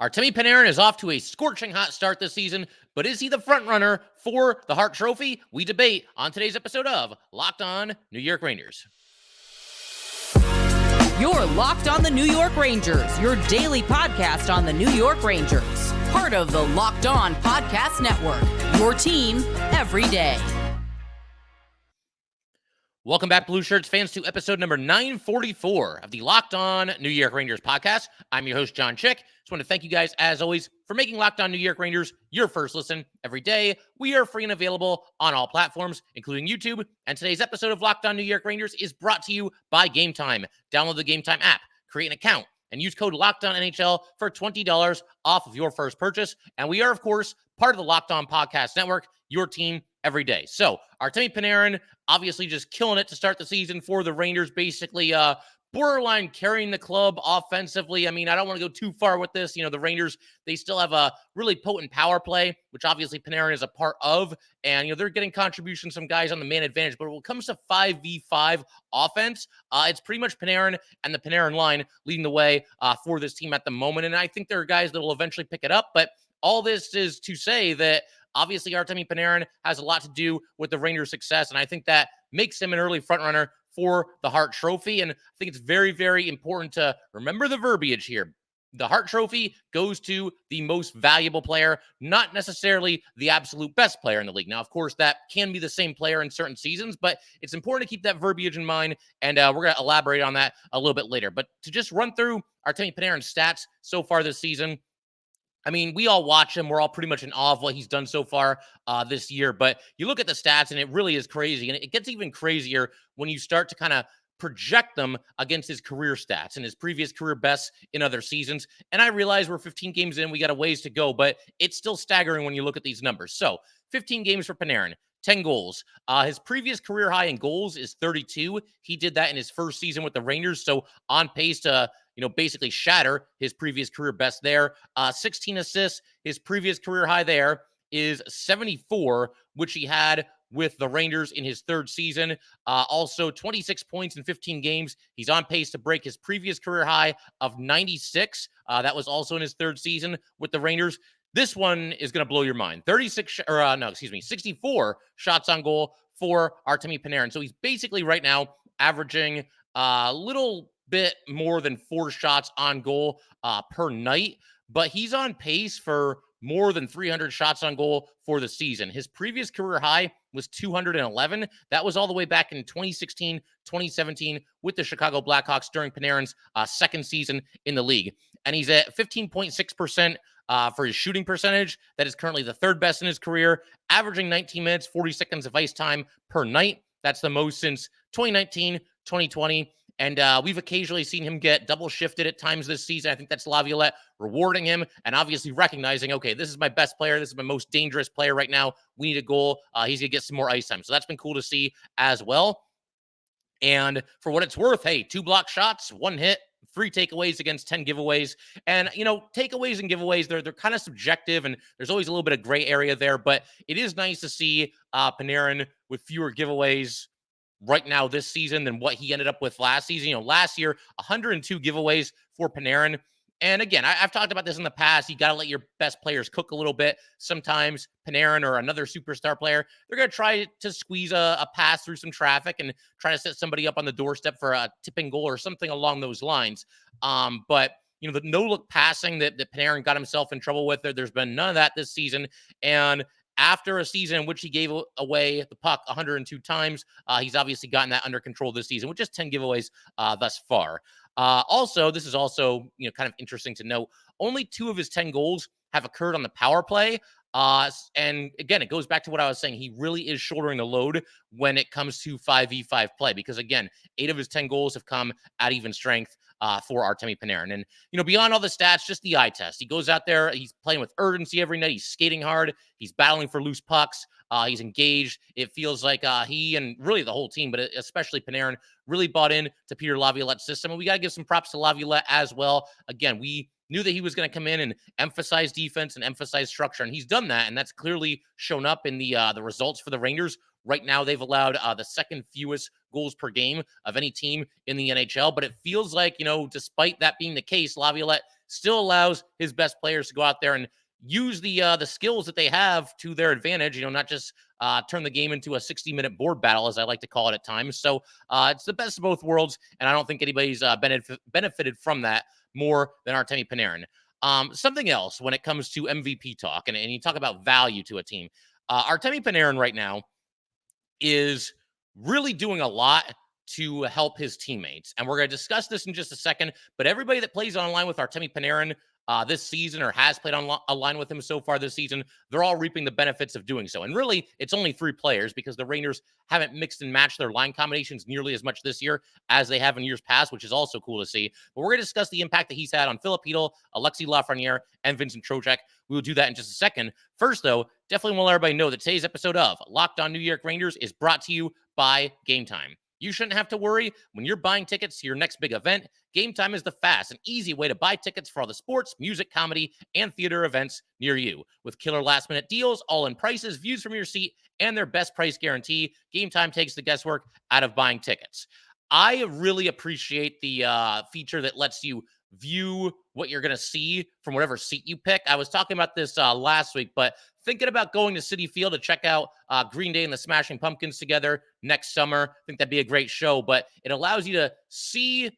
Artemi Panarin is off to a scorching hot start this season, but is he the frontrunner for the Hart Trophy? We debate on today's episode of Locked On New York Rangers. You're Locked On the New York Rangers, your daily podcast on the New York Rangers. Part of the Locked On Podcast Network, your team every day. Welcome back, Blue Shirts fans, to episode number 944 of the Locked On New York Rangers podcast. I'm your host, John Chick. Just want to thank you guys, as always, for making Locked On New York Rangers your first listen every day. We are free and available on all platforms, including YouTube. And today's episode of Locked On New York Rangers is brought to you by Game Time. Download the Game Time app, create an account, and use code LOCKEDONNHL for $20 off of your first purchase. And we are, of course, part of the Locked On Podcast Network, your team every day. So, Artemi Panarin, obviously just killing it to start the season for the Rangers, basically borderline carrying the club offensively. I mean, I don't want to go too far with this. You know, the Rangers, they still have a really potent power play, which obviously Panarin is a part of. And, you know, they're getting contributions from guys on the man advantage. But when it comes to 5v5 offense, it's pretty much Panarin and the Panarin line leading the way for this team at the moment. And I think there are guys that will eventually pick it up. But all this is to say that obviously Artemi Panarin has a lot to do with the Rangers' success. And I think that makes him an early frontrunner for the Hart Trophy. And I think it's very, very important to remember the verbiage here. The Hart Trophy goes to the most valuable player, not necessarily the absolute best player in the league. Now, of course, that can be the same player in certain seasons, but it's important to keep that verbiage in mind, and we're going to elaborate on that a little bit later. But to just run through Artemi Panarin's stats so far this season, I mean, we all watch him. We're all pretty much in awe of what he's done so far this year. But you look at the stats, and it really is crazy. And it gets even crazier when you start to kind of project them against his career stats and his previous career bests in other seasons. And I realize we're 15 games in. We got a ways to go, but it's still staggering when you look at these numbers. So 15 games for Panarin, 10 goals. His previous career high in goals is 32. He did that in his first season with the Rangers. So on pace to basically shatter his previous career best there. 16 assists. His previous career high there is 74, which he had with the Rangers in his third season. Also, 26 points in 15 games. He's on pace to break his previous career high of 96. That was also in his third season with the Rangers. This one is going to blow your mind. 64 shots on goal for Artemi Panarin. So he's basically right now averaging a little bit more than 4 shots on goal per night, but he's on pace for more than 300 shots on goal for the season. His previous career high was 211. That was all the way back in 2016, 2017 with the Chicago Blackhawks during Panarin's second season in the league. And he's at 15.6% for his shooting percentage. That is currently the third best in his career, averaging 19 minutes, 40 seconds of ice time per night. That's the most since 2019, 2020. And we've occasionally seen him get double shifted at times this season. I think that's Laviolette rewarding him and obviously recognizing, okay, this is my best player. This is my most dangerous player right now. We need a goal. He's going to get some more ice time. So that's been cool to see as well. And for what it's worth, hey, 2 block shots, 1 hit, 3 takeaways against 10 giveaways. And, takeaways and giveaways, they're kind of subjective, and there's always a little bit of gray area there. But it is nice to see Panarin with fewer giveaways right now this season than what he ended up with last season. Last year, 102 giveaways for Panarin. And again, I've talked about this in the past. You got to let your best players cook a little bit. Sometimes Panarin or another superstar player, they're going to try to squeeze a pass through some traffic and try to set somebody up on the doorstep for a tipping goal or something along those lines. But the no-look passing that Panarin got himself in trouble with, there's been none of that this season. And after a season in which he gave away the puck 102 times, he's obviously gotten that under control this season with just 10 giveaways thus far. Also, this is also kind of interesting to note. Only 2 of his 10 goals have occurred on the power play. And again, it goes back to what I was saying. He really is shouldering the load when it comes to 5v5 play because, again, 8 of his 10 goals have come at even strength for Artemi Panarin. And, beyond all the stats, just the eye test. He goes out there, he's playing with urgency every night. He's skating hard. He's battling for loose pucks. He's engaged. It feels like he and really the whole team, but especially Panarin, really bought in to Peter Laviolette's system. And we got to give some props to Laviolette as well. Again, we knew that he was going to come in and emphasize defense and emphasize structure, and he's done that, and that's clearly shown up in the results for the Rangers. Right now, they've allowed the second fewest goals per game of any team in the NHL, but it feels like, despite that being the case, Laviolette still allows his best players to go out there and use the skills that they have to their advantage, not just turn the game into a 60-minute board battle, as I like to call it at times. So it's the best of both worlds, and I don't think anybody's benefited from that more than Artemi Panarin. Something else when it comes to MVP talk, and you talk about value to a team, Artemi Panarin right now is really doing a lot to help his teammates. And we're going to discuss this in just a second, but everybody that plays online with Artemi Panarin this season or has played online with him so far this season, they're all reaping the benefits of doing so. And really, it's only 3 players because the Rangers haven't mixed and matched their line combinations nearly as much this year as they have in years past, which is also cool to see. But we're going to discuss the impact that he's had on Filip Chytil, Alexis Lafreniere, and Vincent Trocheck. We will do that in just a second. First, though, definitely want to let everybody know that today's episode of Locked On New York Rangers is brought to you by Game Time. You shouldn't have to worry when you're buying tickets to your next big event. Game Time is the fast and easy way to buy tickets for all the sports, music, comedy, and theater events near you. With killer last-minute deals, all-in prices, views from your seat, and their best price guarantee, Game Time takes the guesswork out of buying tickets. I really appreciate the feature that lets you view what you're going to see from whatever seat you pick. I was talking about this last week, but thinking about going to Citi Field to check out Green Day and the Smashing Pumpkins together next summer. I think that'd be a great show, but it allows you to see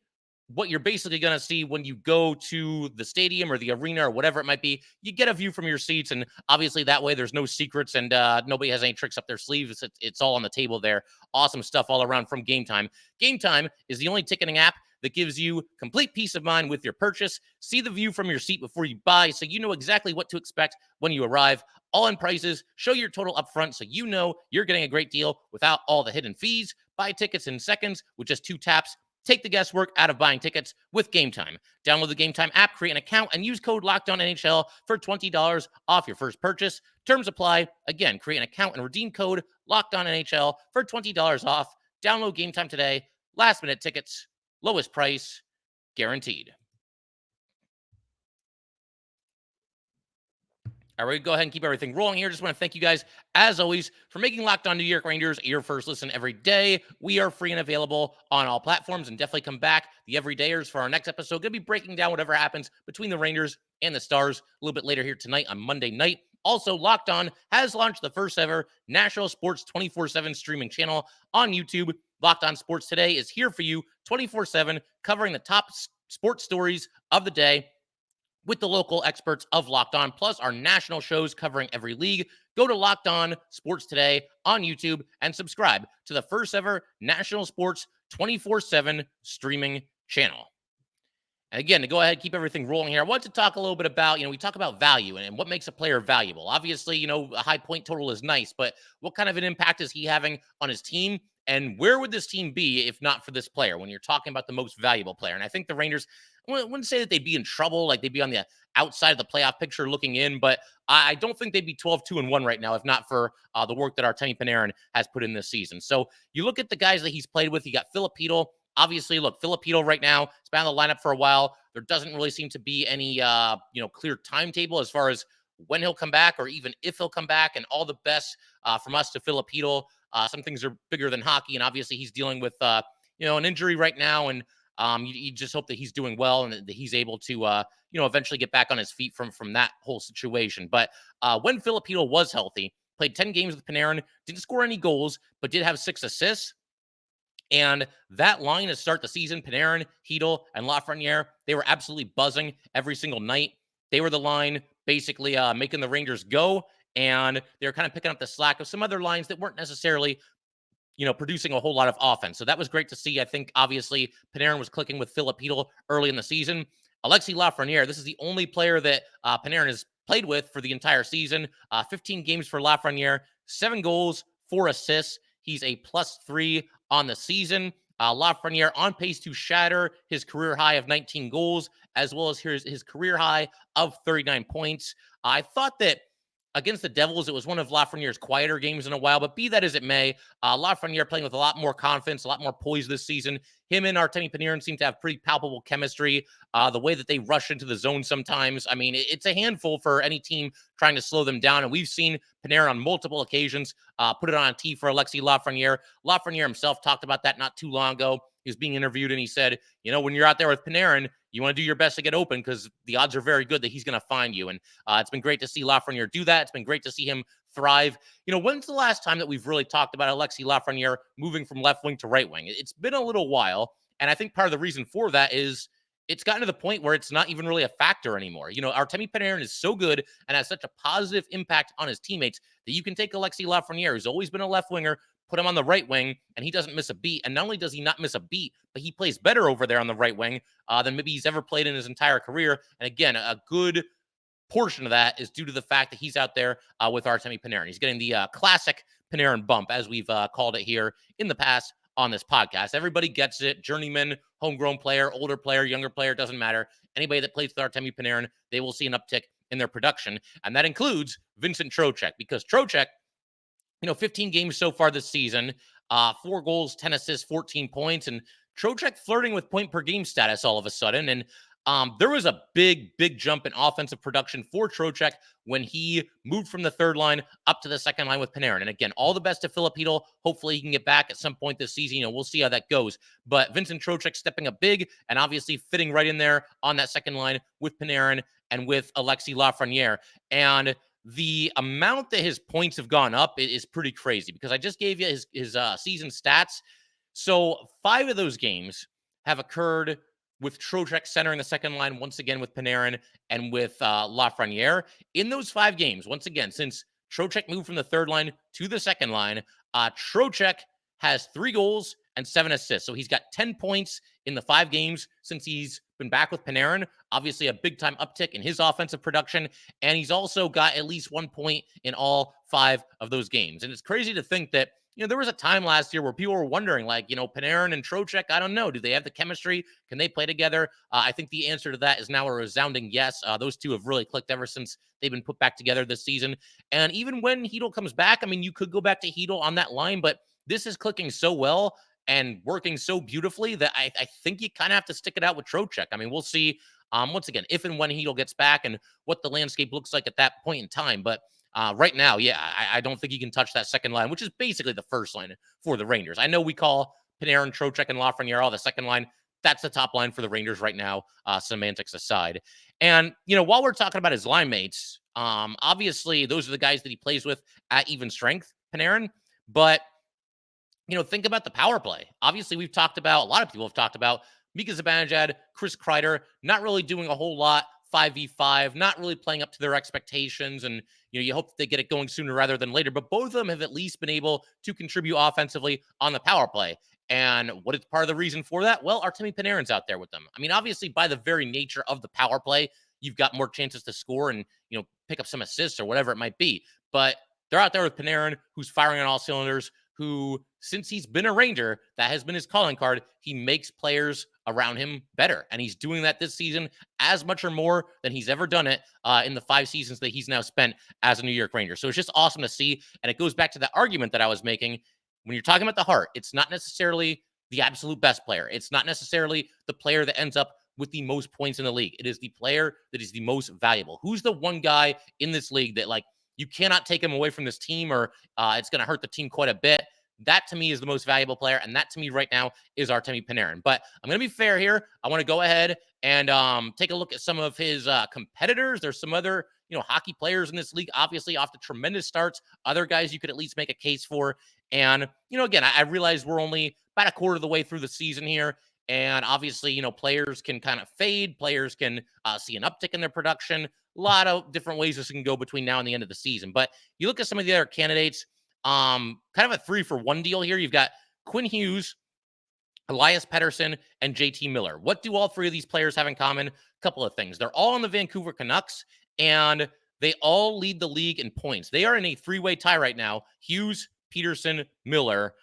what you're basically going to see when you go to the stadium or the arena or whatever it might be. You get a view from your seats, and obviously that way there's no secrets and nobody has any tricks up their sleeves. It's all on the table there. Awesome stuff all around from Game Time. Game Time is the only ticketing app that gives you complete peace of mind with your purchase. See the view from your seat before you buy so you know exactly what to expect when you arrive. All-in prices, show your total upfront so you know you're getting a great deal without all the hidden fees. Buy tickets in seconds with just 2 taps. Take the guesswork out of buying tickets with Game Time. Download the Game Time app, create an account, and use code LOCKEDONNHL for $20 off your first purchase. Terms apply. Again, create an account and redeem code LOCKEDONNHL for $20 off. Download Game Time today. Last-minute tickets. Lowest price, guaranteed. All right, go ahead and keep everything rolling here. Just want to thank you guys, as always, for making Locked On New York Rangers your first listen every day. We are free and available on all platforms, and definitely come back, the everydayers, for our next episode. Going to be breaking down whatever happens between the Rangers and the Stars a little bit later here tonight on Monday night. Also, Locked On has launched the first ever national sports 24/7 streaming channel on YouTube. Locked On Sports Today is here for you 24/7, covering the top sports stories of the day with the local experts of Locked On, plus our national shows covering every league. Go to Locked On Sports Today on YouTube and subscribe to the first ever national sports 24/7 streaming channel. And again, to go ahead and keep everything rolling here, I want to talk a little bit about, we talk about value and what makes a player valuable. Obviously, a high point total is nice, but what kind of an impact is he having on his team? And where would this team be if not for this player when you're talking about the most valuable player? And I think the Rangers, I wouldn't say that they'd be in trouble, like they'd be on the outside of the playoff picture looking in, but I don't think they'd be 12-2-1 right now if not for the work that Artemi Panarin has put in this season. So you look at the guys that he's played with. You got Filip Chytil. Obviously, look, Filip Chytil right now, he's been on the lineup for a while. There doesn't really seem to be any, clear timetable as far as when he'll come back or even if he'll come back, and all the best from us to Filip Chytil. Some things are bigger than hockey, and obviously he's dealing with, an injury right now, and you just hope that he's doing well and that he's able to, eventually get back on his feet from that whole situation. But when Filip Chytil was healthy, played 10 games with Panarin, didn't score any goals, but did have 6 assists. And that line to start the season, Panarin, Chytil, and Lafreniere, they were absolutely buzzing every single night. They were the line basically making the Rangers go, and they were kind of picking up the slack of some other lines that weren't necessarily, producing a whole lot of offense. So that was great to see. I think, obviously, Panarin was clicking with Filip Chytil early in the season. Alexis Lafreniere, this is the only player that Panarin has played with for the entire season. 15 games for Lafreniere, 7 goals, 4 assists. He's a +3 on the season. Lafreniere on pace to shatter his career high of 19 goals, as well as his career high of 39 points. I thought that against the Devils, it was one of Lafreniere's quieter games in a while, but be that as it may, Lafreniere playing with a lot more confidence, a lot more poise this season. Him and Artemi Panarin seem to have pretty palpable chemistry. The way that they rush into the zone sometimes, I mean, it's a handful for any team trying to slow them down, and we've seen Panarin on multiple occasions put it on a tee for Alexis Lafreniere. Lafreniere himself talked about that not too long ago. he was being interviewed, and he said, when you're out there with Panarin, you want to do your best to get open because the odds are very good that he's going to find you. And it's been great to see Lafreniere do that. It's been great to see him thrive. When's the last time that we've really talked about Alexis Lafreniere moving from left wing to right wing? It's been a little while. And I think part of the reason for that is it's gotten to the point where it's not even really a factor anymore. Artemi Panarin is so good and has such a positive impact on his teammates that you can take Alexis Lafreniere, who's always been a left winger, put him on the right wing, and he doesn't miss a beat. And not only does he not miss a beat, but he plays better over there on the right wing than maybe he's ever played in his entire career. And again, a good portion of that is due to the fact that he's out there with Artemi Panarin. He's getting the classic Panarin bump, as we've called it here in the past on this podcast. Everybody gets it. Journeyman, homegrown player, older player, younger player, doesn't matter. Anybody that plays with Artemi Panarin, they will see an uptick in their production. And that includes Vincent Trocheck, because Trocheck, 15 games so far this season, 4 goals, 10 assists, 14 points, and Trocheck flirting with point per game status all of a sudden. And there was a big jump in offensive production for Trocheck when he moved from the third line up to the second line with Panarin. And again, all the best to Filip Chytil. Hopefully he can get back at some point this season. We'll see how that goes. But Vincent Trocheck stepping up big and obviously fitting right in there on that second line with Panarin and with Alexis Lafreniere. And the amount that his points have gone up is pretty crazy, because I just gave you his season stats. So 5 of those games have occurred with Trocheck centering the second line once again with Panarin and with Lafreniere. In those 5 games, once again, since Trocheck moved from the third line to the second line, Trocheck has 3 goals and 7 assists. So he's got 10 points in the 5 games since he's been back with Panarin. Obviously a big time uptick in his offensive production. And he's also got at least 1 point in all 5 of those games. And it's crazy to think that, there was a time last year where people were wondering, Panarin and Trocheck, I don't know. Do they have the chemistry? Can they play together? I think the answer to that is now a resounding yes. Those two have really clicked ever since they've been put back together this season. And even when Chytil comes back, you could go back to Chytil on that line, but this is clicking so well and working so beautifully that I think you kind of have to stick it out with Trocheck. We'll see, once again, if and when Chytil gets back and what the landscape looks like at that point in time. But right now, I don't think he can touch that second line, which is basically the first line for the Rangers. I know we call Panarin, Trocheck, and Lafreniere all the second line. That's the top line for the Rangers right now, semantics aside. And, while we're talking about his line mates, obviously those are the guys that he plays with at even strength, Panarin. But, think about the power play. Obviously, a lot of people have talked about Mika Zibanejad, Chris Kreider, not really doing a whole lot 5v5, not really playing up to their expectations. And, you hope that they get it going sooner rather than later. But both of them have at least been able to contribute offensively on the power play. And what is part of the reason for that? Well, Artemi Panarin's out there with them. Obviously, by the very nature of the power play, you've got more chances to score and, pick up some assists or whatever it might be. But they're out there with Panarin, who's firing on all cylinders, who, since he's been a Ranger, that has been his calling card. He makes players around him better. And he's doing that this season as much or more than he's ever done it in the 5 seasons that he's now spent as a New York Ranger. So it's just awesome to see. And it goes back to the argument that I was making. When you're talking about the Hart, it's not necessarily the absolute best player. It's not necessarily the player that ends up with the most points in the league. It is the player that is the most valuable. Who's the one guy in this league that, you cannot take him away from this team, or it's going to hurt the team quite a bit? That, to me, is the most valuable player, and that, to me, right now, is Artemi Panarin. But I'm going to be fair here. I want to go ahead and take a look at some of his competitors. There's some other, hockey players in this league, obviously, off the tremendous starts. Other guys you could at least make a case for. And, again, I realize we're only about a quarter of the way through the season here. And obviously, players can kind of fade. Players can see an uptick in their production. A lot of different ways this can go between now and the end of the season. But you look at some of the other candidates, kind of a 3-for-1 deal here. You've got Quinn Hughes, Elias Pettersson, and JT Miller. What do all 3 of these players have in common? A couple of things. They're all on the Vancouver Canucks, and they all lead the league in points. They are in a 3-way tie right now. Hughes, Peterson, Miller,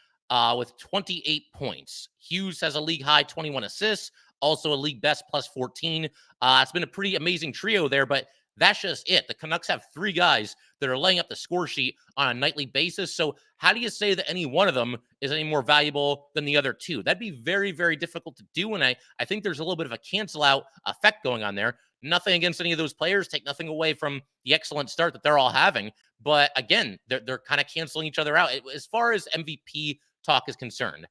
with 28 points. Hughes has a league high 21 assists, also a league best plus 14. It's been a pretty amazing trio there, but that's just it. The Canucks have 3 guys that are laying up the score sheet on a nightly basis. So how do you say that any one of them is any more valuable than the other 2? That'd be very, very difficult to do. And I think there's a little bit of a cancel out effect going on there. Nothing against any of those players. Take nothing away from the excellent start that they're all having. But again, they're kind of canceling each other out as far as MVP talk is concerned.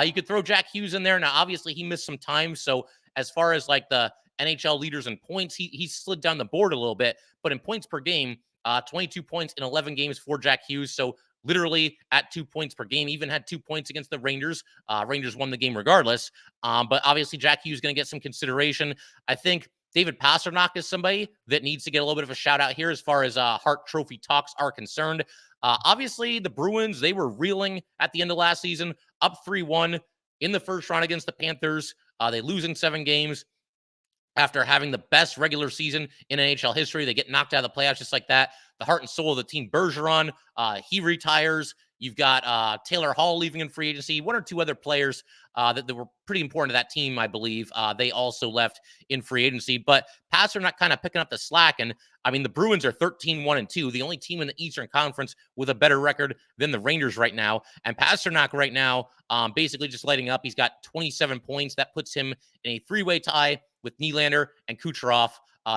You could throw Jack Hughes in there. Now, obviously, he missed some time. So as far as like the NHL leaders in points, he slid down the board a little bit. But in points per game, 22 points in 11 games for Jack Hughes. So literally at 2 points per game, even had 2 points against the Rangers. Rangers won the game regardless. But obviously, Jack Hughes is going to get some consideration. I think David Pastrnak is somebody that needs to get a little bit of a shout out here as far as Hart Trophy talks are concerned. Obviously, the Bruins, they were reeling at the end of last season, up 3-1 in the first round against the Panthers. They lose in 7 games. After having the best regular season in NHL history, they get knocked out of the playoffs just like that. The heart and soul of the team, Bergeron, he retires. You've got Taylor Hall leaving in free agency. 1 or 2 other players that were pretty important to that team, I believe. They also left in free agency. But Pastrnak kind of picking up the slack. And, I mean, the Bruins are 13-1-2, the only team in the Eastern Conference with a better record than the Rangers right now. And Pastrnak right now basically just lighting up. He's got 27 points. That puts him in a 3-way tie with Nylander and Kucherov,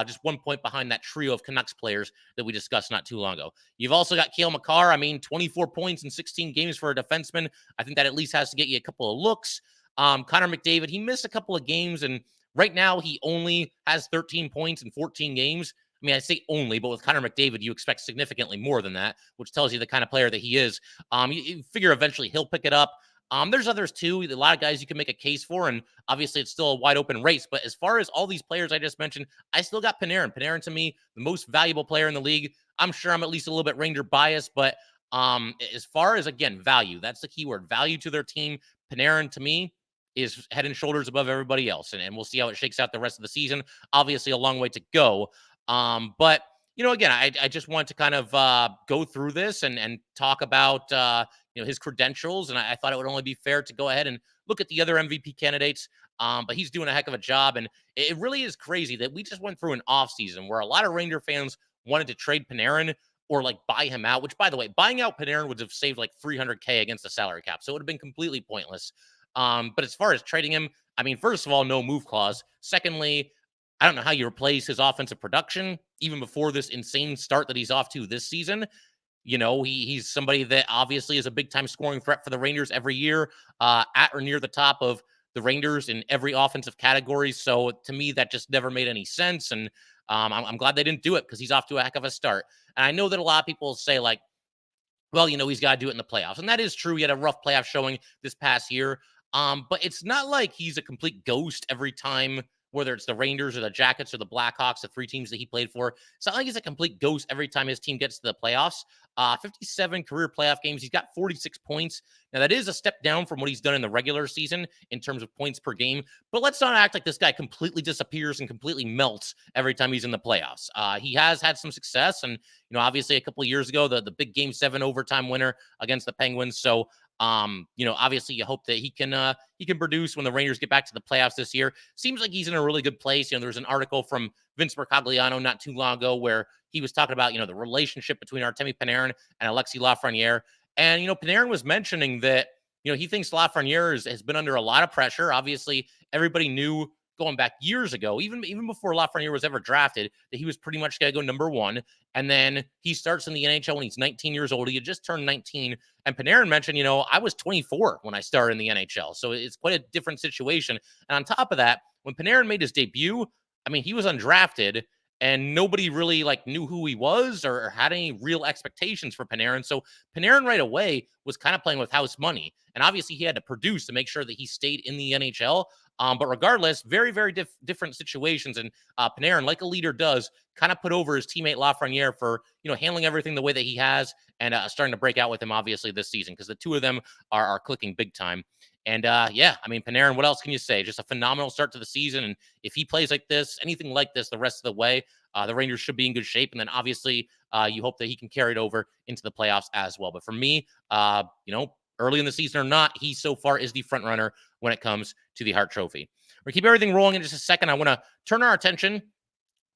just 1 point behind that trio of Canucks players that we discussed not too long ago. You've also got Cale Makar. I mean, 24 points in 16 games for a defenseman. I think that at least has to get you a couple of looks. Connor McDavid, he missed a couple of games, and right now he only has 13 points in 14 games. I mean, I say only, but with Connor McDavid, you expect significantly more than that, which tells you the kind of player that he is. You figure eventually he'll pick it up. There's others too. A lot of guys you can make a case for, and obviously it's still a wide open race. But as far as all these players I just mentioned, I still got Panarin. Panarin to me, the most valuable player in the league. I'm sure I'm at least a little bit Ranger biased, but as far as, again, value, that's the key word, value to their team. Panarin to me is head and shoulders above everybody else, and we'll see how it shakes out the rest of the season. Obviously, a long way to go. But again, I just want to kind of go through this and talk about his credentials, and I thought it would only be fair to go ahead and look at the other MVP candidates. But he's doing a heck of a job, and it really is crazy that we just went through an offseason where a lot of Ranger fans wanted to trade Panarin or like buy him out, which, by the way, buying out Panarin would have saved like $300K against the salary cap, so it would have been completely pointless. But as far as trading him, I mean, first of all, no move clause. Secondly, I don't know how you replace his offensive production, even before this insane start that he's off to this season. He's somebody that obviously is a big-time scoring threat for the Rangers every year, at or near the top of the Rangers in every offensive category. So to me, that just never made any sense. And I'm glad they didn't do it because he's off to a heck of a start. And I know that a lot of people say, like, well, he's got to do it in the playoffs. And that is true. He had a rough playoff showing this past year. But it's not like he's a complete ghost every time, whether it's the Rangers or the Jackets or the Blackhawks, the 3 teams that he played for. It's not like he's a complete ghost every time his team gets to the playoffs. 57 career playoff games. He's got 46 points. Now, that is a step down from what he's done in the regular season in terms of points per game. But let's not act like this guy completely disappears and completely melts every time he's in the playoffs. He has had some success. And, obviously a couple of years ago, the big Game 7 overtime winner against the Penguins. So, obviously you hope that he can produce when the Rangers get back to the playoffs this year. Seems like he's in a really good place. There's an article from Vince Mercogliano not too long ago where he was talking about, the relationship between Artemi Panarin and Alexis Lafreniere. And, Panarin was mentioning that, he thinks Lafreniere has been under a lot of pressure. Obviously, everybody knew going back years ago, even before Lafreniere was ever drafted, that he was pretty much going to go number 1. And then he starts in the NHL when he's 19 years old. He had just turned 19. And Panarin mentioned, I was 24 when I started in the NHL. So it's quite a different situation. And on top of that, when Panarin made his debut, I mean, he was undrafted and nobody really knew who he was or had any real expectations for Panarin. So Panarin right away was kind of playing with house money. And obviously he had to produce to make sure that he stayed in the NHL. But regardless, very, very different situations. And Panarin, like a leader does, kind of put over his teammate Lafreniere for, handling everything the way that he has and starting to break out with him, obviously, this season, because the two of them are clicking big time. And yeah, I mean, Panarin, what else can you say? Just a phenomenal start to the season. And if he plays like this, anything like this the rest of the way, the Rangers should be in good shape. And then obviously you hope that he can carry it over into the playoffs as well. But for me, early in the season or not, he so far is the front runner when it comes to the Hart Trophy. We'll keep everything rolling in just a second. I want to turn our attention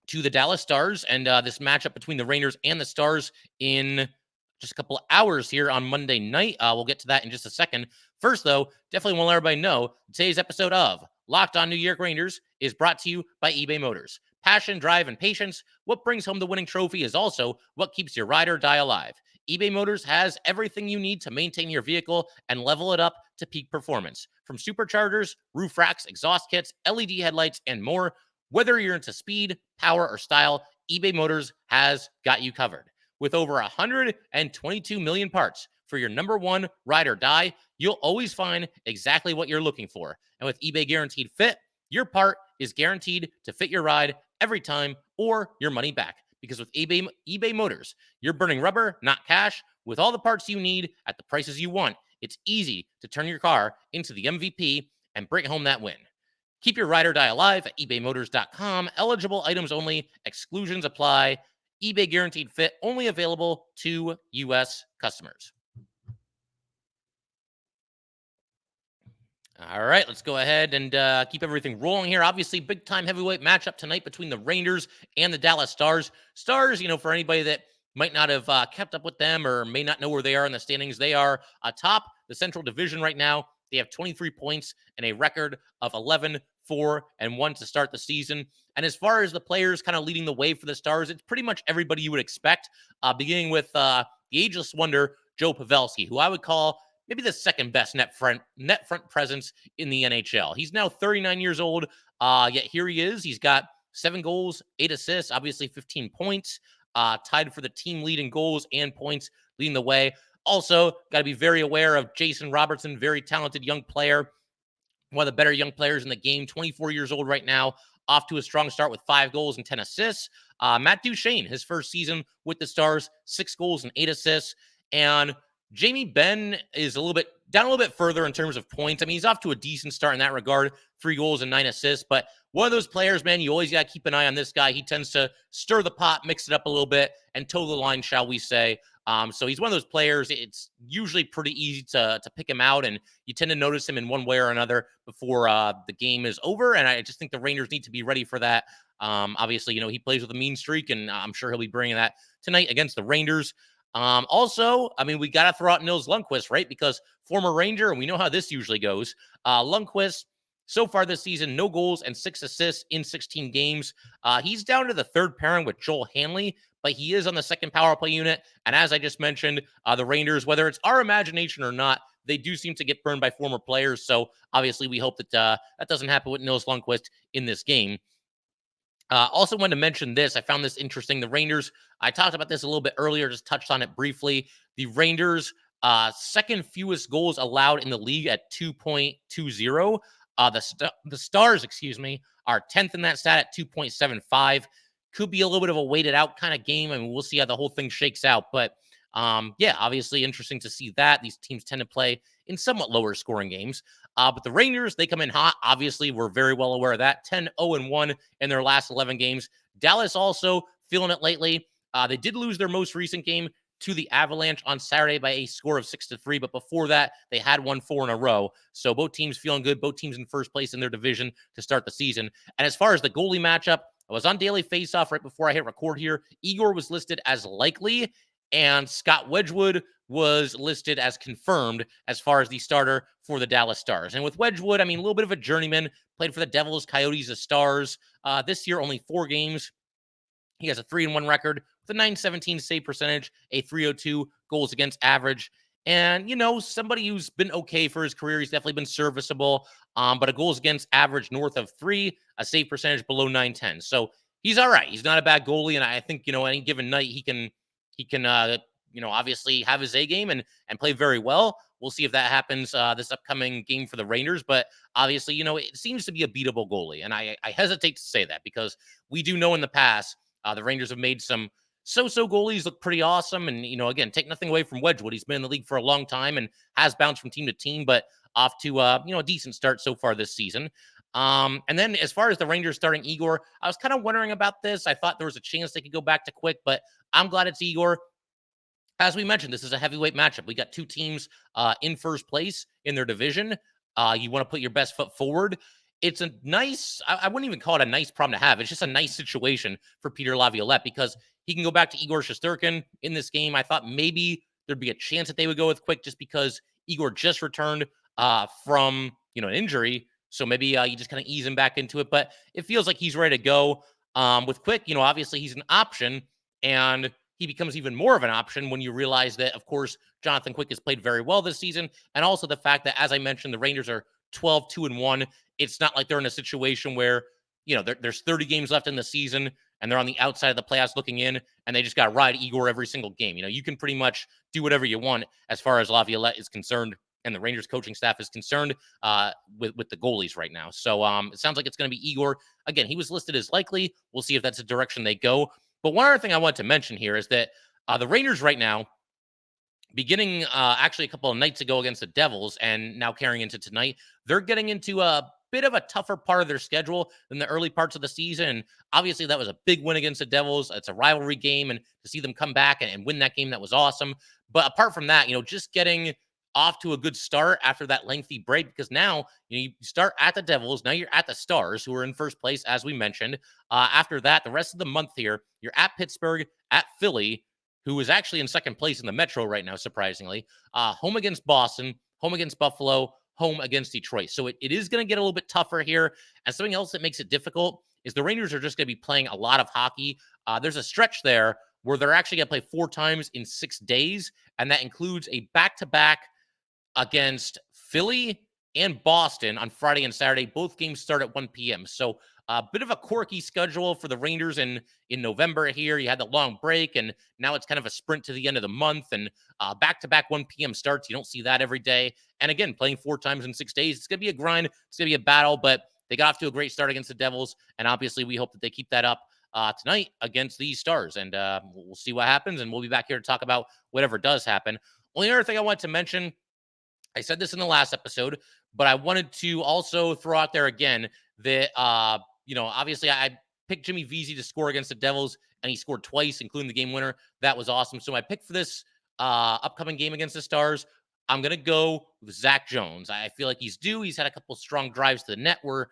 to the Dallas Stars and this matchup between the Rangers and the Stars in just a couple of hours here on Monday night. We'll get to that in just a second. First, though, definitely want to let everybody know today's episode of Locked On New York Rangers is brought to you by eBay Motors. Passion, drive, and patience. What brings home the winning trophy is also what keeps your ride or die alive. eBay Motors has everything you need to maintain your vehicle and level it up to peak performance. From superchargers, roof racks, exhaust kits, LED headlights, and more, whether you're into speed, power, or style, eBay Motors has got you covered. With over 122 million parts for your number one ride or die, you'll always find exactly what you're looking for. And with eBay Guaranteed Fit, your part is guaranteed to fit your ride every time or your money back. Because with eBay Motors, you're burning rubber, not cash. With all the parts you need at the prices you want, it's easy to turn your car into the MVP and bring home that win. Keep your ride or die alive at ebaymotors.com. Eligible items only. Exclusions apply. eBay Guaranteed Fit only available to U.S. customers. All right, let's go ahead and keep everything rolling here. Obviously, big-time heavyweight matchup tonight between the Rangers and the Dallas Stars. Stars, for anybody that might not have kept up with them or may not know where they are in the standings, they are atop the Central Division right now. They have 23 points and a record of 11-4-1 to start the season. And as far as the players kind of leading the way for the Stars, it's pretty much everybody you would expect, beginning with the ageless wonder, Joe Pavelski, who I would call maybe the second best net front presence in the NHL. He's now 39 years old, yet here he is. He's got 7 goals, 8 assists, obviously 15 points, tied for the team lead in goals and points, leading the way. Also, got to be very aware of Jason Robertson, very talented young player, one of the better young players in the game, 24 years old right now, off to a strong start with 5 goals and 10 assists. Matt Duchene, his first season with the Stars, 6 goals and 8 assists. And Jamie Benn is down a little bit further in terms of points. I mean, he's off to a decent start in that regard, 3 goals and 9 assists. But one of those players, man, you always got to keep an eye on this guy. He tends to stir the pot, mix it up a little bit, and toe the line, shall we say. So he's one of those players. It's usually pretty easy to pick him out, and you tend to notice him in one way or another before the game is over. And I just think the Rangers need to be ready for that. Obviously, he plays with a mean streak, and I'm sure he'll be bringing that tonight against the Rangers. Also, I mean, we got to throw out Nils Lundkvist, right? Because former Ranger, and we know how this usually goes. Lundkvist, so far this season, no goals and 6 assists in 16 games. He's down to the third pairing with Joel Hanley, but he is on the second power play unit. And as I just mentioned, the Rangers, whether it's our imagination or not, they do seem to get burned by former players. So obviously we hope that that doesn't happen with Nils Lundkvist in this game. Also wanted to mention this. I found this interesting. The Rangers, I talked about this a little bit earlier, just touched on it briefly. The Rangers, second fewest goals allowed in the league at 2.20. The Stars, are 10th in that stat at 2.75. Could be a little bit of a weighted out kind of game. I mean, we'll see how the whole thing shakes out. But yeah, obviously interesting to see that. These teams tend to play in somewhat lower scoring games. But the Rangers, they come in hot. Obviously, we're very well aware of that. 10-0-1 in their last 11 games. Dallas also feeling it lately. They did lose their most recent game to the Avalanche on Saturday by a score of 6-3. But before that, they had won 4 in a row. So both teams feeling good. Both teams in first place in their division to start the season. And as far as the goalie matchup, I was on Daily Faceoff right before I hit record here. Igor was listed as likely, and Scott Wedgwood was listed as confirmed as far as the starter for the Dallas Stars. And with Wedgwood, I mean, a little bit of a journeyman, played for the Devils, Coyotes, the Stars. This year, only 4 games. He has a 3-1 record with a .917 save percentage, a .302 goals against average. And, somebody who's been okay for his career. He's definitely been serviceable, but a goals against average north of 3, a save percentage below .910. So he's all right. He's not a bad goalie, and I think, any given night he can obviously have his A game and play very well. We'll see if that happens this upcoming game for the Rangers. But obviously, it seems to be a beatable goalie. And I hesitate to say that because we do know in the past the Rangers have made some so-so goalies look pretty awesome. And, again, take nothing away from Wedgwood. He's been in the league for a long time and has bounced from team to team, but off to, a decent start so far this season. And then as far as the Rangers starting Igor, I was kind of wondering about this. I thought there was a chance they could go back to Quick, but I'm glad it's Igor. As we mentioned, this is a heavyweight matchup. We got 2 teams in first place in their division. You want to put your best foot forward. It's a nice, I wouldn't even call it a nice problem to have. It's just a nice situation for Peter Laviolette because he can go back to Igor Shesterkin in this game. I thought maybe there'd be a chance that they would go with Quick just because Igor just returned from, an injury. So maybe you just kind of ease him back into it. But it feels like he's ready to go with Quick. Obviously he's an option. And he becomes even more of an option when you realize that, of course, Jonathan Quick has played very well this season. And also the fact that, as I mentioned, the Rangers are 12-2-1. It's not like they're in a situation where, there's 30 games left in the season and they're on the outside of the playoffs looking in and they just got to ride Igor every single game. You can pretty much do whatever you want as far as Laviolette is concerned and the Rangers coaching staff is concerned with the goalies right now. So it sounds like it's going to be Igor. Again, he was listed as likely. We'll see if that's the direction they go. But one other thing I want to mention here is that the Rangers right now, beginning actually a couple of nights ago against the Devils and now carrying into tonight, they're getting into a bit of a tougher part of their schedule than the early parts of the season. Obviously, that was a big win against the Devils. It's a rivalry game, and to see them come back and win that game, that was awesome. But apart from that, just getting off to a good start after that lengthy break, because now you start at the Devils. Now you're at the Stars, who are in first place, as we mentioned. After that, the rest of the month here, you're at Pittsburgh, at Philly, who is actually in second place in the Metro right now, surprisingly. Home against Boston, home against Buffalo, home against Detroit. So it is going to get a little bit tougher here. And something else that makes it difficult is the Rangers are just going to be playing a lot of hockey. There's a stretch there where they're actually going to play 4 times in 6 days, and that includes a back-to-back against Philly and Boston on Friday and Saturday. Both games start at 1 p.m. So a bit of a quirky schedule for the Rangers in November here. You had the long break, and now it's kind of a sprint to the end of the month, and back-to-back 1 p.m. starts. You don't see that every day. And again, playing 4 times in 6 days, it's going to be a grind. It's going to be a battle, but they got off to a great start against the Devils, and obviously we hope that they keep that up tonight against these Stars, and we'll see what happens, and we'll be back here to talk about whatever does happen. Only other thing I want to mention, I said this in the last episode, but I wanted to also throw out there again that, obviously I picked Jimmy Vesey to score against the Devils, and he scored twice, including the game winner. That was awesome. So my pick for this upcoming game against the Stars, I'm going to go with Zach Jones. I feel like he's due. He's had a couple strong drives to the net where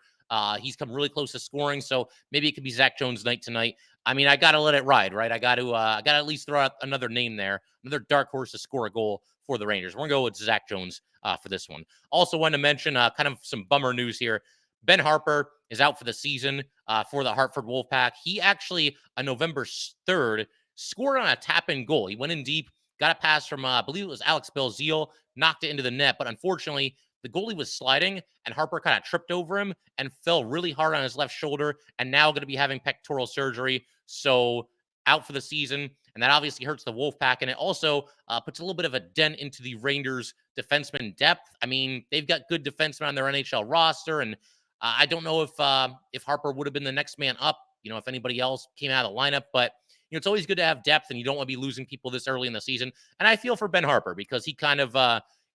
he's come really close to scoring. So maybe it could be Zach Jones' night tonight. I mean, I got to let it ride, right? I got to at least throw out another name there, another dark horse to score a goal for the Rangers. We're going to go with Zach Jones for this one. Also wanted to mention kind of some bummer news here. Ben Harper is out for the season for the Hartford Wolfpack. He actually, on November 3rd, scored on a tap-in goal. He went in deep, got a pass from, I believe it was Alex Belzile, knocked it into the net, but unfortunately, the goalie was sliding, and Harper kind of tripped over him and fell really hard on his left shoulder, and now going to be having pectoral surgery, so out for the season. And that obviously hurts the Wolfpack, and it also puts a little bit of a dent into the Rangers' defenseman depth. I mean, they've got good defensemen on their NHL roster, and I don't know if Harper would have been the next man up, if anybody else came out of the lineup, but it's always good to have depth, and you don't want to be losing people this early in the season. And I feel for Ben Harper because he kind of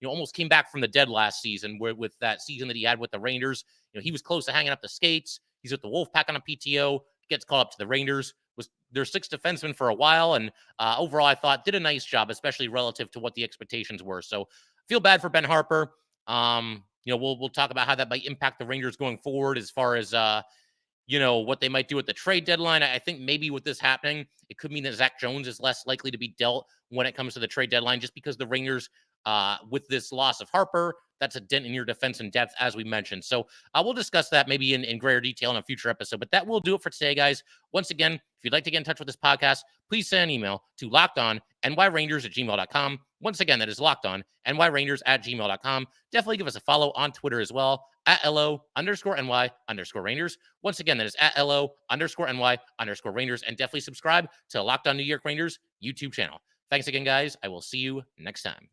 almost came back from the dead last season with that season that he had with the Rangers. He was close to hanging up the skates. He's with the Wolfpack on a PTO, gets called up to the Rangers. Was their 6th defenseman for a while, and overall I thought did a nice job, especially relative to what the expectations were. So feel bad for Ben Harper. We'll talk about how that might impact the Rangers going forward as far as what they might do at the trade deadline. I think maybe with this happening, it could mean that Zach Jones is less likely to be dealt when it comes to the trade deadline, just because the Rangers, with this loss of Harper, that's a dent in your defense and depth, as we mentioned. So we'll discuss that maybe in greater detail in a future episode. But that will do it for today, guys. Once again, if you'd like to get in touch with this podcast, please send an email to lockedonnyrangers@gmail.com. Once again, that is lockedonnyrangers@gmail.com. Definitely give us a follow on Twitter as well, at @LO_NY_Rangers. Once again, that is at @LO_NY_Rangers. And definitely subscribe to Locked On New York Rangers YouTube channel. Thanks again, guys. I will see you next time.